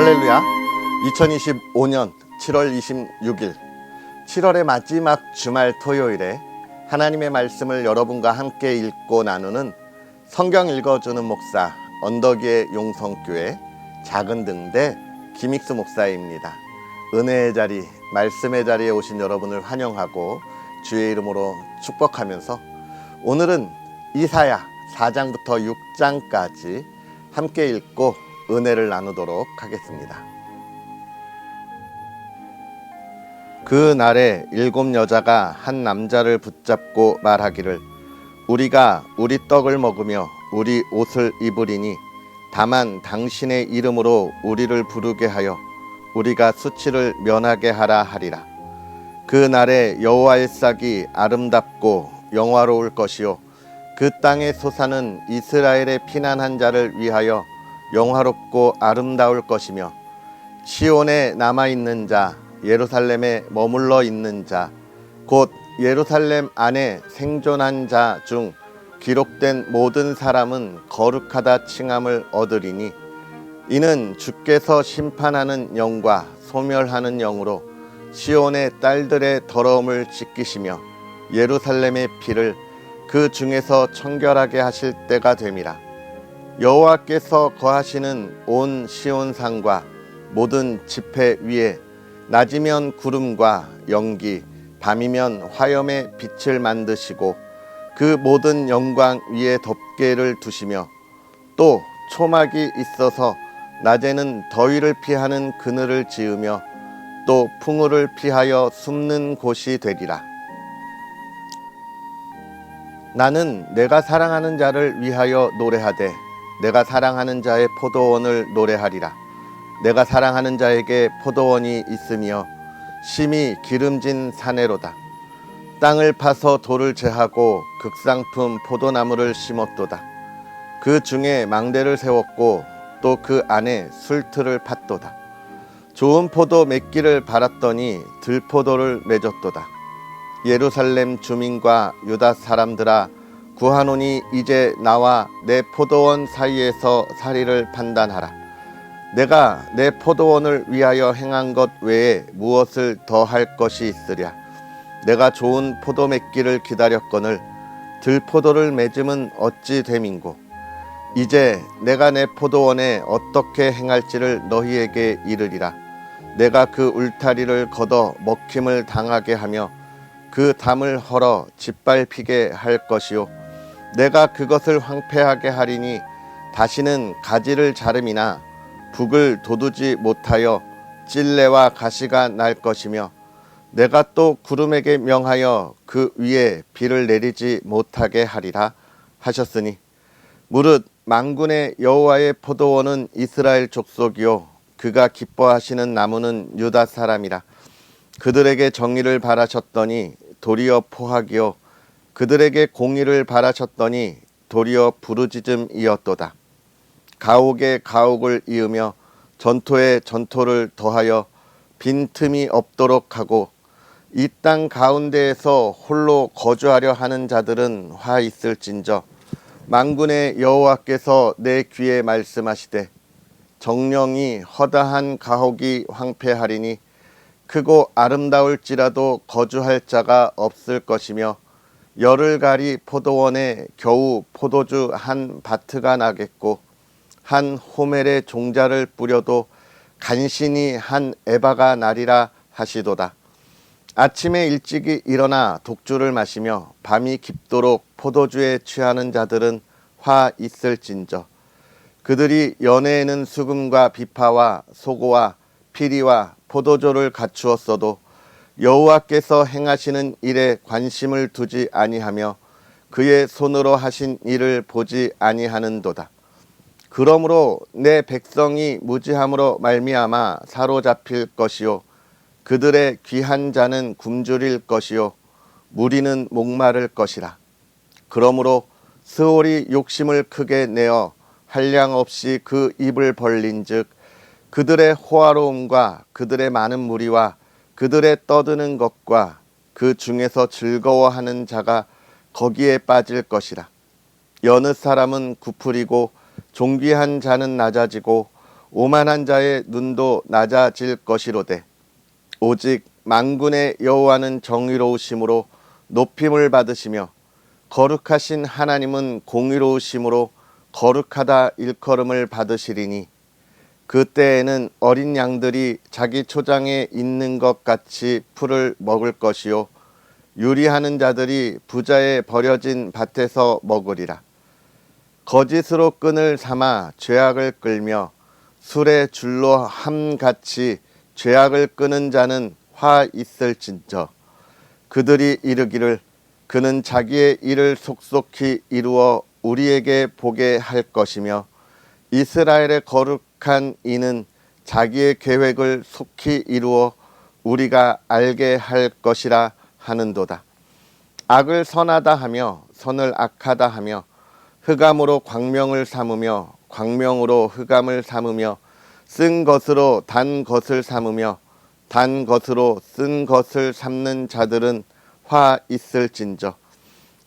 할렐루야. 2025년 7월 26일 7월의 마지막 주말 토요일에 하나님의 말씀을 여러분과 함께 읽고 나누는 성경 읽어주는 목사 언덕위의 용성교회 작은 등대 김익수 목사입니다. 은혜의 자리, 말씀의 자리에 오신 여러분을 환영하고 주의 이름으로 축복하면서 오늘은 이사야 4장부터 6장까지 함께 읽고 은혜를 나누도록 하겠습니다. 그 날에 7 여자가 한 남자를 붙잡고 말하기를 우리가 우리 떡을 먹으며 우리 옷을 입으리니 다만 당신의 이름으로 우리를 부르게 하여 우리가 수치를 면하게 하라 하리라. 그 날에 여호와의 싹이 아름답고 영화로울 것이요 그 땅의 소사는 이스라엘의 피난한 자를 위하여 영화롭고 아름다울 것이며 시온에 남아있는 자, 예루살렘에 머물러 있는 자, 곧 예루살렘 안에 생존한 자 중 기록된 모든 사람은 거룩하다 칭함을 얻으리니 이는 주께서 심판하는 영과 소멸하는 영으로 시온의 딸들의 더러움을 씻기시며 예루살렘의 피를 그 중에서 청결하게 하실 때가 됨이라. 여호와께서 거하시는 온 시온산과 모든 지폐 위에 낮이면 구름과 연기, 밤이면 화염의 빛을 만드시고 그 모든 영광 위에 덮개를 두시며 또 초막이 있어서 낮에는 더위를 피하는 그늘을 지으며 또 풍우를 피하여 숨는 곳이 되리라. 나는 내가 사랑하는 자를 위하여 노래하되 내가 사랑하는 자의 포도원을 노래하리라. 내가 사랑하는 자에게 포도원이 있으며 심히 기름진 사내로다. 땅을 파서 돌을 제하고 극상품 포도나무를 심었도다. 그 중에 망대를 세웠고 또 그 안에 술틀을 팠도다. 좋은 포도 맺기를 바랐더니 들포도를 맺었도다. 예루살렘 주민과 유다 사람들아 구하노니 이제 나와 내 포도원 사이에서 사리를 판단하라. 내가 내 포도원을 위하여 행한 것 외에 무엇을 더 할 것이 있으랴. 내가 좋은 포도 맺기를 기다렸거늘 들포도를 맺음은 어찌 됨인고. 이제 내가 내 포도원에 어떻게 행할지를 너희에게 이르리라. 내가 그 울타리를 걷어 먹힘을 당하게 하며 그 담을 헐어 짓밟히게 할 것이요 내가 그것을 황폐하게 하리니 다시는 가지를 자름이나 북을 돋우지 못하여 찔레와 가시가 날 것이며 내가 또 구름에게 명하여 그 위에 비를 내리지 못하게 하리라 하셨으니 무릇 만군의 여호와의 포도원은 이스라엘 족속이요 그가 기뻐하시는 나무는 유다 사람이라. 그들에게 정의를 바라셨더니 도리어 포악이요 그들에게 공의를 바라셨더니 도리어 부르짖음이었도다. 가옥에 가옥을 이으며 전토에 전토를 더하여 빈틈이 없도록 하고 이 땅 가운데에서 홀로 거주하려 하는 자들은 화 있을진저 만군의 여호와께서 내 귀에 말씀하시되 정령이 허다한 가옥이 황폐하리니 크고 아름다울지라도 거주할 자가 없을 것이며 열을 가리 포도원에 겨우 포도주 한 바트가 나겠고 한 호멜의 종자를 뿌려도 간신히 한 에바가 나리라 하시도다. 아침에 일찍이 일어나 독주를 마시며 밤이 깊도록 포도주에 취하는 자들은 화 있을진저 그들이 연회에는 수금과 비파와 소고와 피리와 포도주를 갖추었어도 여호와께서 행하시는 일에 관심을 두지 아니하며 그의 손으로 하신 일을 보지 아니하는도다. 그러므로 내 백성이 무지함으로 말미암아 사로잡힐 것이요 그들의 귀한 자는 굶주릴 것이요 무리는 목마를 것이라. 그러므로 스올이 욕심을 크게 내어 한량없이 그 입을 벌린즉 그들의 호화로움과 그들의 많은 무리와 그들의 떠드는 것과 그 중에서 즐거워하는 자가 거기에 빠질 것이라. 여느 사람은 구풀이고 존귀한 자는 낮아지고 오만한 자의 눈도 낮아질 것이로되 오직 만군의 여호와는 정의로우심으로 높임을 받으시며 거룩하신 하나님은 공의로우심으로 거룩하다 일컬음을 받으시리니 그때에는 어린 양들이 자기 초장에 있는 것 같이 풀을 먹을 것이요 유리하는 자들이 부자의 버려진 밭에서 먹으리라. 거짓으로 끈을 삼아 죄악을 끌며 술의 줄로 함같이 죄악을 끄는 자는 화 있을진저 그들이 이르기를 그는 자기의 일을 속속히 이루어 우리에게 보게 할 것이며 이스라엘의 거룩한 이는 자기의 계획을 속히 이루어 우리가 알게 할 것이라 하는도다. 악을 선하다 하며 선을 악하다 하며 흑암으로 광명을 삼으며 광명으로 흑암을 삼으며 쓴 것으로 단 것을 삼으며 단 것으로 쓴 것을 삼는 자들은 화 있을진저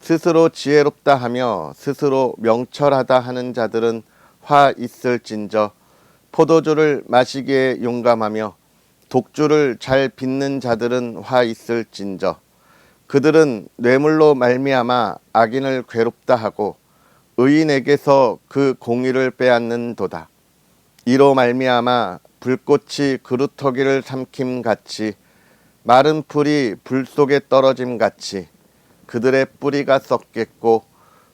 스스로 지혜롭다 하며 스스로 명철하다 하는 자들은 화 있을진저 포도주를 마시기에 용감하며 독주를 잘 빚는 자들은 화 있을진저 그들은 뇌물로 말미암아 악인을 괴롭다 하고 의인에게서 그 공의를 빼앗는도다. 이로 말미암아 불꽃이 그루터기를 삼킴같이 마른 풀이 불 속에 떨어짐같이 그들의 뿌리가 썩겠고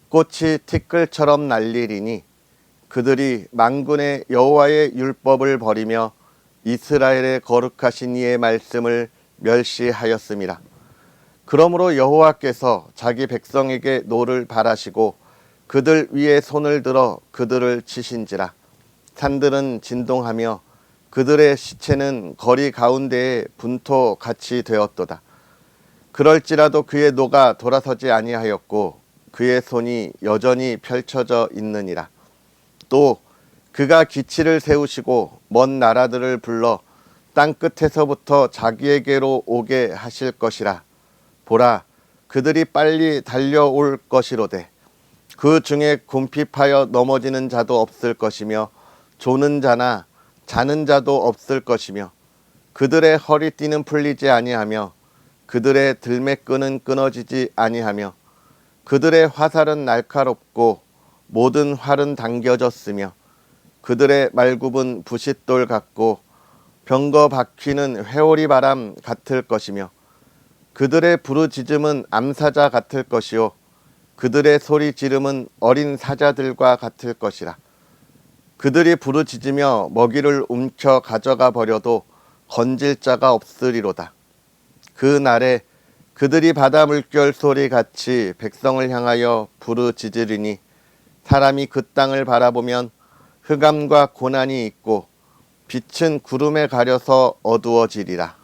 꽃이 티끌처럼 날리리니 그들이 만군의 여호와의 율법을 버리며 이스라엘의 거룩하신 이의 말씀을 멸시하였음이라. 그러므로 여호와께서 자기 백성에게 노를 발하시고 그들 위에 손을 들어 그들을 치신지라. 산들은 진동하며 그들의 시체는 거리 가운데에 분토 같이 되었도다. 그럴지라도 그의 노가 돌아서지 아니하였고 그의 손이 여전히 펼쳐져 있느니라. 또 그가 기치를 세우시고 먼 나라들을 불러 땅 끝에서부터 자기에게로 오게 하실 것이라. 보라, 그들이 빨리 달려올 것이로되 그 중에 궁핍하여 넘어지는 자도 없을 것이며 조는 자나 자는 자도 없을 것이며 그들의 허리띠는 풀리지 아니하며 그들의 들매끈은 끊어지지 아니하며 그들의 화살은 날카롭고 모든 활은 당겨졌으며 그들의 말굽은 부싯돌 같고 병거 바퀴는 회오리 바람 같을 것이며 그들의 부르짖음은 암사자 같을 것이요 그들의 소리 지름은 어린 사자들과 같을 것이라. 그들이 부르짖으며 먹이를 움켜 가져가 버려도 건질 자가 없으리로다. 그 날에 그들이 바다 물결 소리 같이 백성을 향하여 부르짖으리니 사람이 그 땅을 바라보면 흑암과 고난이 있고 빛은 구름에 가려서 어두워지리라.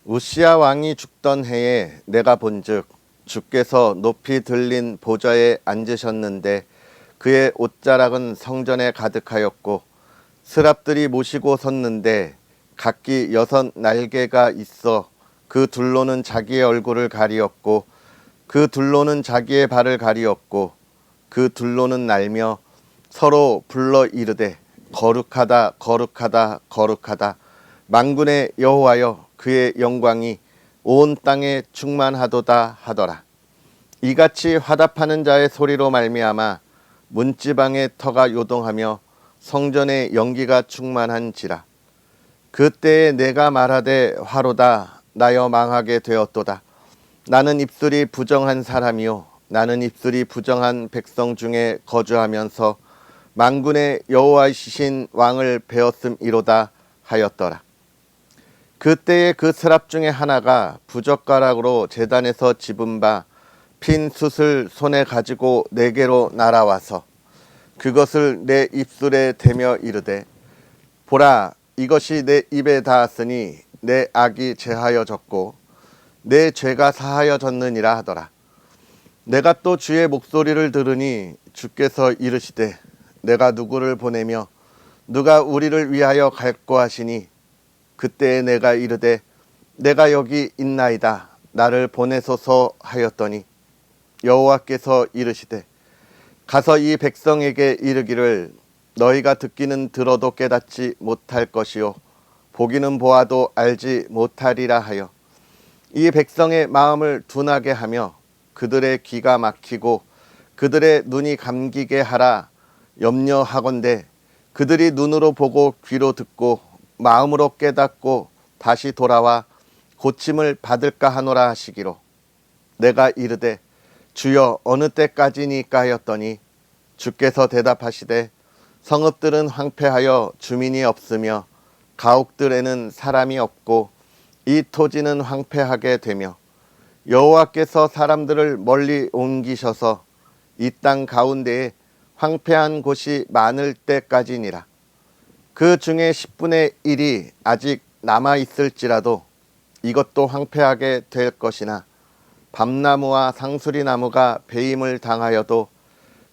우시야 왕이 죽던 해에 내가 본즉 주께서 높이 들린 보좌에 앉으셨는데 그의 옷자락은 성전에 가득하였고 스랍들이 모시고 섰는데 각기 6 날개가 있어 그 둘로는 자기의 얼굴을 가리었고 그 둘로는 자기의 발을 가리었고 그 둘로는 날며 서로 불러 이르되 거룩하다 거룩하다 거룩하다 만군의 여호와여 그의 영광이 온 땅에 충만하도다 하더라. 이같이 화답하는 자의 소리로 말미암아 문지방의 터가 요동하며 성전의 연기가 충만한지라. 그때에 내가 말하되 화로다 나여 망하게 되었도다. 나는 입술이 부정한 사람이요 나는 입술이 부정한 백성 중에 거주하면서 만군의 여호와이신 왕을 배웠음이로다 하였더라. 그때에 그 스랍 중에 하나가 부젓가락으로 제단에서 집은 바 핀 숯을 손에 가지고 내게로 날아와서 그것을 내 입술에 대며 이르되 보라 이것이 내 입에 닿았으니 내 악이 제하여졌고 내 죄가 사하여졌느니라 하더라. 내가 또 주의 목소리를 들으니 주께서 이르시되 내가 누구를 보내며 누가 우리를 위하여 갈고 하시니 그때에 내가 이르되 내가 여기 있나이다 나를 보내소서 하였더니 여호와께서 이르시되 가서 이 백성에게 이르기를 너희가 듣기는 들어도 깨닫지 못할 것이요 보기는 보아도 알지 못하리라 하여 이 백성의 마음을 둔하게 하며 그들의 귀가 막히고 그들의 눈이 감기게 하라 염려하건대 그들이 눈으로 보고 귀로 듣고 마음으로 깨닫고 다시 돌아와 고침을 받을까 하노라 하시기로 내가 이르되 주여 어느 때까지니까 하였더니 주께서 대답하시되 성읍들은 황폐하여 주민이 없으며 가옥들에는 사람이 없고 이 토지는 황폐하게 되며 여호와께서 사람들을 멀리 옮기셔서 이 땅 가운데에 황폐한 곳이 많을 때까지니라. 그 중에 10분의 1이 아직 남아 있을지라도 이것도 황폐하게 될 것이나 밤나무와 상수리나무가 배임을 당하여도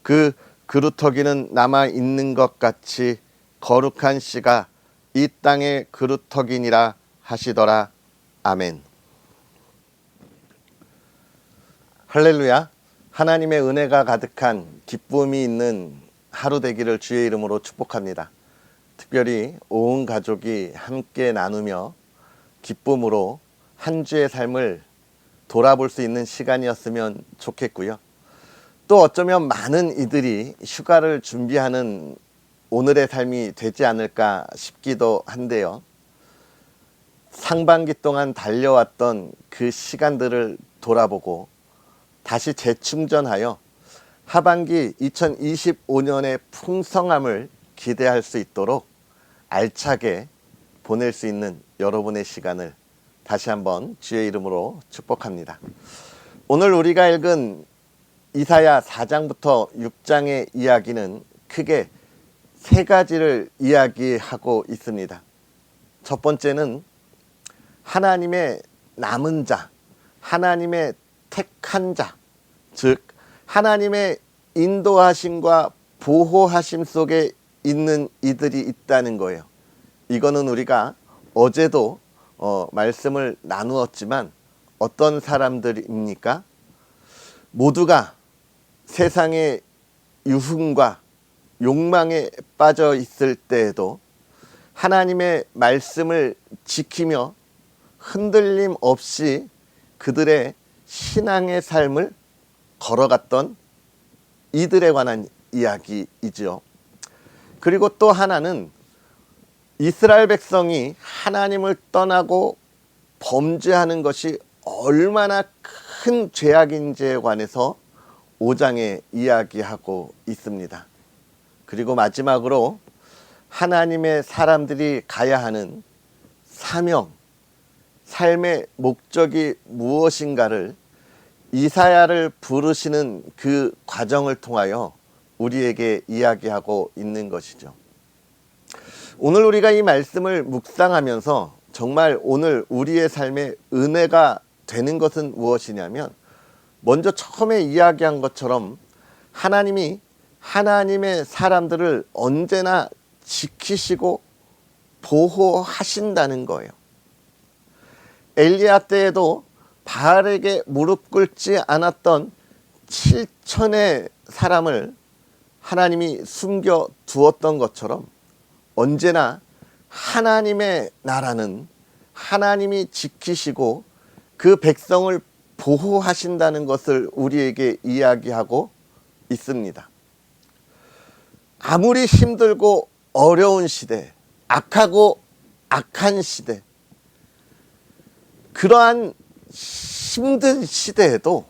그 그루터기는 남아 있는 것 같이 거룩한 씨가 이 땅의 그루터기니라 하시더라. 아멘. 할렐루야. 하나님의 은혜가 가득한 기쁨이 있는 하루 되기를 주의 이름으로 축복합니다. 특별히 온 가족이 함께 나누며 기쁨으로 한 주의 삶을 돌아볼 수 있는 시간이었으면 좋겠고요. 또 어쩌면 많은 이들이 휴가를 준비하는 오늘의 삶이 되지 않을까 싶기도 한데요. 상반기 동안 달려왔던 그 시간들을 돌아보고 다시 재충전하여 하반기 2025년의 풍성함을 기대할 수 있도록 알차게 보낼 수 있는 여러분의 시간을 다시 한번 주의 이름으로 축복합니다. 오늘 우리가 읽은 이사야 4장부터 6장의 이야기는 크게 세 가지를 이야기하고 있습니다. 첫 번째는 하나님의 남은 자, 하나님의 택한 자, 즉 하나님의 인도하심과 보호하심 속에 있는 이들이 있다는 거예요. 이거는 우리가 어제도 말씀을 나누었지만 어떤 사람들입니까? 모두가 세상의 유흥과 욕망에 빠져 있을 때에도 하나님의 말씀을 지키며 흔들림 없이 그들의 신앙의 삶을 걸어갔던 이들에 관한 이야기이죠. 그리고 또 하나는 이스라엘 백성이 하나님을 떠나고 범죄하는 것이 얼마나 큰 죄악인지에 관해서 5장에 이야기하고 있습니다. 그리고 마지막으로 하나님의 사람들이 가야 하는 사명, 삶의 목적이 무엇인가를 이사야를 부르시는 그 과정을 통하여 우리에게 이야기하고 있는 것이죠. 오늘 우리가 이 말씀을 묵상하면서 정말 오늘 우리의 삶에 은혜가 되는 것은 무엇이냐면 먼저 처음에 이야기한 것처럼 하나님이 하나님의 사람들을 언제나 지키시고 보호하신다는 거예요. 엘리야 때에도 바알에게 무릎 꿇지 않았던 7천의 사람을 하나님이 숨겨 두었던 것처럼 언제나 하나님의 나라는 하나님이 지키시고 그 백성을 보호하신다는 것을 우리에게 이야기하고 있습니다. 아무리 힘들고 어려운 시대, 악하고 악한 시대, 그러한 힘든 시대에도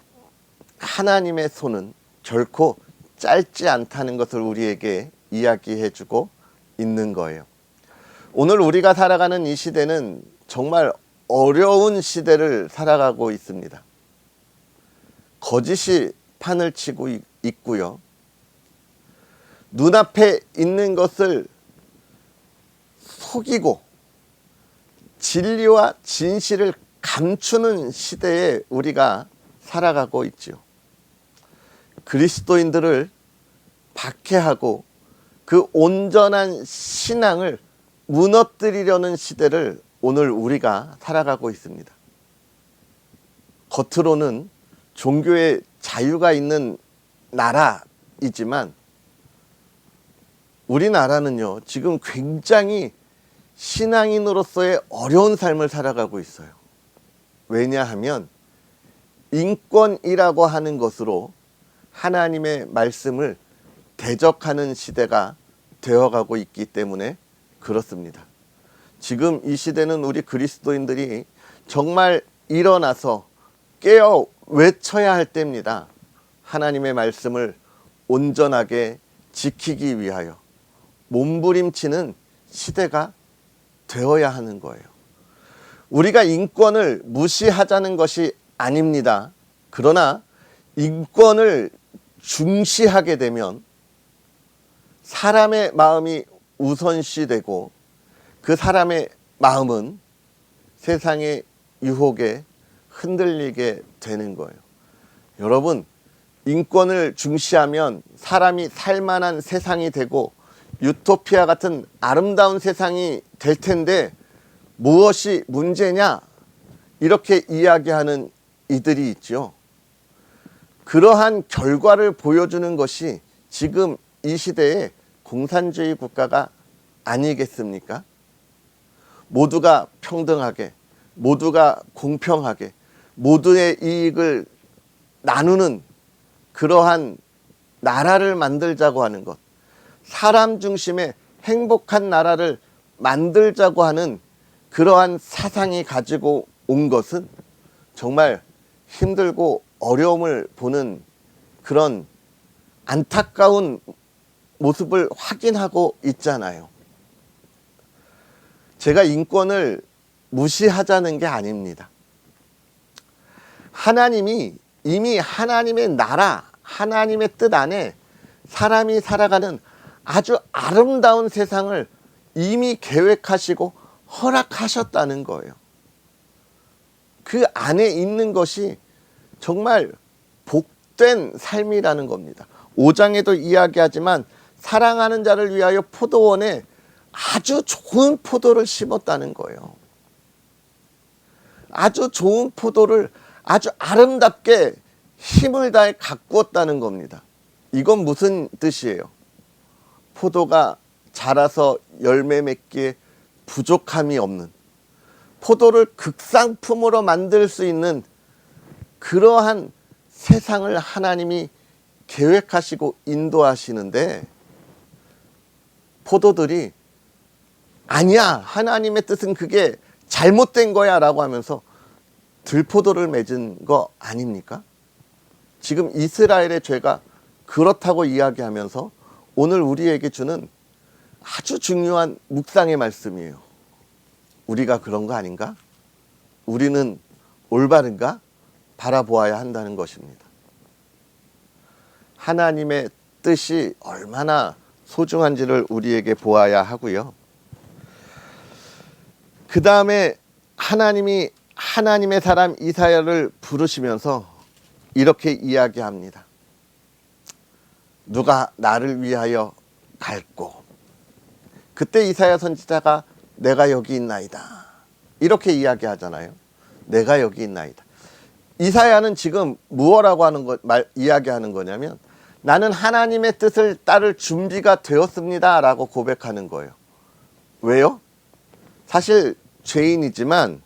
하나님의 손은 결코 짧지 않다는 것을 우리에게 이야기해주고 있는 거예요. 오늘 우리가 살아가는 이 시대는 정말 어려운 시대를 살아가고 있습니다. 거짓이 판을 치고 있고요. 눈앞에 있는 것을 속이고 진리와 진실을 감추는 시대에 우리가 살아가고 있죠. 그리스도인들을 박해하고 그 온전한 신앙을 무너뜨리려는 시대를 오늘 우리가 살아가고 있습니다. 겉으로는 종교의 자유가 있는 나라이지만 우리나라는요, 지금 굉장히 신앙인으로서의 어려운 삶을 살아가고 있어요. 왜냐하면 인권이라고 하는 것으로 하나님의 말씀을 대적하는 시대가 되어가고 있기 때문에 그렇습니다. 지금 이 시대는 우리 그리스도인들이 정말 일어나서 깨어 외쳐야 할 때입니다. 하나님의 말씀을 온전하게 지키기 위하여 몸부림치는 시대가 되어야 하는 거예요. 우리가 인권을 무시하자는 것이 아닙니다. 그러나 인권을 중시하게 되면 사람의 마음이 우선시되고 그 사람의 마음은 세상의 유혹에 흔들리게 되는 거예요. 여러분, 인권을 중시하면 사람이 살만한 세상이 되고 유토피아 같은 아름다운 세상이 될 텐데 무엇이 문제냐? 이렇게 이야기하는 이들이 있죠. 그러한 결과를 보여주는 것이 지금 이 시대의 공산주의 국가가 아니겠습니까? 모두가 평등하게, 모두가 공평하게, 모두의 이익을 나누는 그러한 나라를 만들자고 하는 것, 사람 중심의 행복한 나라를 만들자고 하는 그러한 사상이 가지고 온 것은 정말 힘들고 어려움을 보는 그런 안타까운 모습을 확인하고 있잖아요. 제가 인권을 무시하자는 게 아닙니다. 하나님이 이미 하나님의 나라, 하나님의 뜻 안에 사람이 살아가는 아주 아름다운 세상을 이미 계획하시고 허락하셨다는 거예요. 그 안에 있는 것이 정말 복된 삶이라는 겁니다. 5장에도 이야기하지만 사랑하는 자를 위하여 포도원에 아주 좋은 포도를 심었다는 거예요. 아주 좋은 포도를 아주 아름답게 힘을 다해 가꾸었다는 겁니다. 이건 무슨 뜻이에요? 포도가 자라서 열매 맺기에 부족함이 없는, 포도를 극상품으로 만들 수 있는 그러한 세상을 하나님이 계획하시고 인도하시는데, 포도들이 아니야, 하나님의 뜻은 그게 잘못된 거야 라고 하면서 들포도를 맺은 거 아닙니까? 지금 이스라엘의 죄가 그렇다고 이야기하면서 오늘 우리에게 주는 아주 중요한 묵상의 말씀이에요. 우리가 그런 거 아닌가? 우리는 올바른가? 바라보아야 한다는 것입니다. 하나님의 뜻이 얼마나 소중한지를 우리에게 보아야 하고요. 그 다음에 하나님이 하나님의 사람 이사야를 부르시면서 이렇게 이야기합니다. 누가 나를 위하여 갈고, 그때 이사야 선지자가 내가 여기 있나이다 이렇게 이야기하잖아요. 내가 여기 있나이다. 이사야는 지금 무엇라고 하는 이야기하는 거냐면, 나는 하나님의 뜻을 따를 준비가 되었습니다 라고 고백하는 거예요. 왜요? 사실 죄인이지만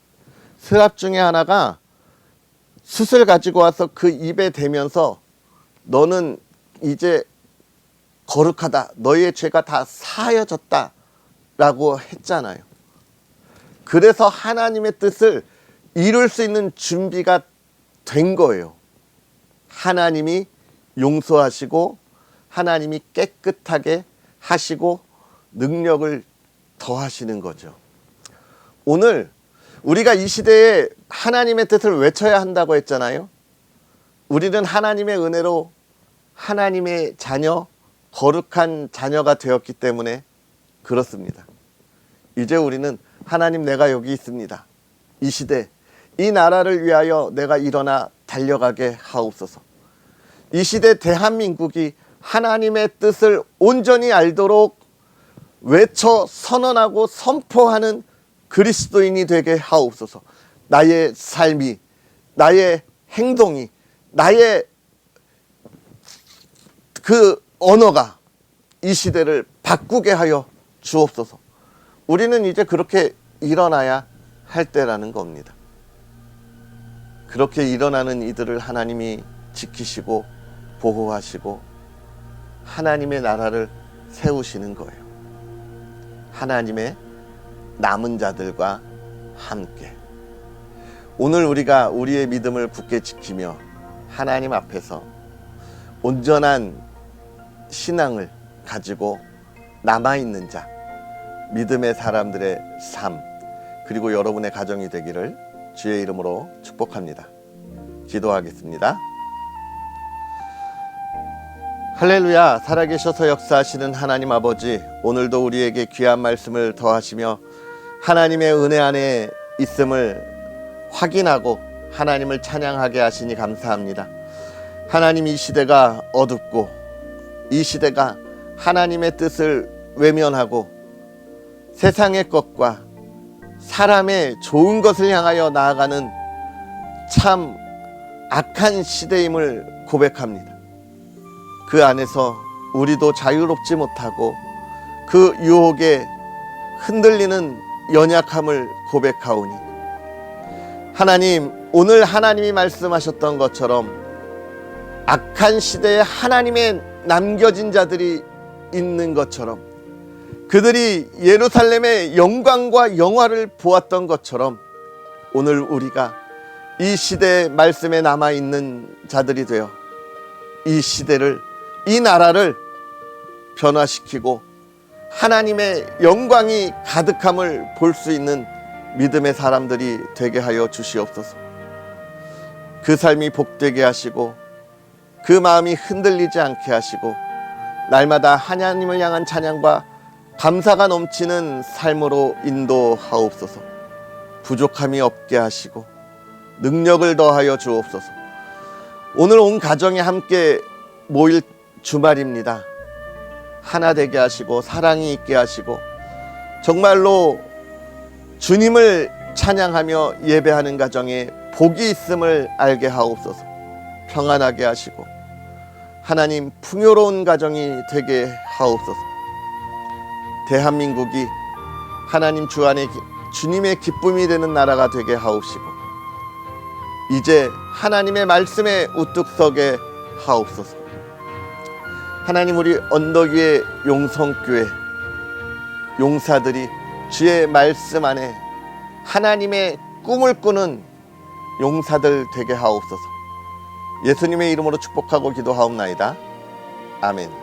스랍 중에 하나가 숯을 가지고 와서 그 입에 대면서 너는 이제 거룩하다, 너의 죄가 다 사여졌다 라고 했잖아요. 그래서 하나님의 뜻을 이룰 수 있는 준비가 된 거예요. 하나님이 용서하시고 하나님이 깨끗하게 하시고 능력을 더하시는 거죠. 오늘 우리가 이 시대에 하나님의 뜻을 외쳐야 한다고 했잖아요. 우리는 하나님의 은혜로 하나님의 자녀, 거룩한 자녀가 되었기 때문에 그렇습니다. 이제 우리는 하나님, 내가 여기 있습니다. 이 시대, 이 나라를 위하여 내가 일어나 달려가게 하옵소서. 이 시대 대한민국이 하나님의 뜻을 온전히 알도록 외쳐 선언하고 선포하는 그리스도인이 되게 하옵소서. 나의 삶이, 나의 행동이, 나의 그 언어가 이 시대를 바꾸게 하여 주옵소서. 우리는 이제 그렇게 일어나야 할 때라는 겁니다. 그렇게 일어나는 이들을 하나님이 지키시고 보호하시고 하나님의 나라를 세우시는 거예요. 하나님의 남은 자들과 함께. 오늘 우리가 우리의 믿음을 굳게 지키며 하나님 앞에서 온전한 신앙을 가지고 남아있는 자, 믿음의 사람들의 삶, 그리고 여러분의 가정이 되기를 주의 이름으로 축복합니다. 기도하겠습니다. 할렐루야. 살아계셔서 역사하시는 하나님 아버지, 오늘도 우리에게 귀한 말씀을 더하시며 하나님의 은혜 안에 있음을 확인하고 하나님을 찬양하게 하시니 감사합니다. 하나님, 이 시대가 어둡고 이 시대가 하나님의 뜻을 외면하고 세상의 것과 사람의 좋은 것을 향하여 나아가는 참 악한 시대임을 고백합니다. 그 안에서 우리도 자유롭지 못하고 그 유혹에 흔들리는 연약함을 고백하오니, 하나님, 오늘 하나님이 말씀하셨던 것처럼 악한 시대에 하나님의 남겨진 자들이 있는 것처럼, 그들이 예루살렘의 영광과 영화를 보았던 것처럼 오늘 우리가 이 시대의 말씀에 남아있는 자들이 되어 이 시대를, 이 나라를 변화시키고 하나님의 영광이 가득함을 볼 수 있는 믿음의 사람들이 되게 하여 주시옵소서. 그 삶이 복되게 하시고 그 마음이 흔들리지 않게 하시고 날마다 하나님을 향한 찬양과 감사가 넘치는 삶으로 인도하옵소서. 부족함이 없게 하시고 능력을 더하여 주옵소서. 오늘 온 가정이 함께 모일 주말입니다. 하나 되게 하시고 사랑이 있게 하시고 정말로 주님을 찬양하며 예배하는 가정에 복이 있음을 알게 하옵소서. 평안하게 하시고 하나님, 풍요로운 가정이 되게 하옵소서. 대한민국이 하나님 주 안에 주님의 기쁨이 되는 나라가 되게 하옵시고 이제 하나님의 말씀에 우뚝 서게 하옵소서. 하나님, 우리 언덕 위의 용성교회 용사들이 주의 말씀 안에 하나님의 꿈을 꾸는 용사들 되게 하옵소서. 예수님의 이름으로 축복하고 기도하옵나이다. 아멘.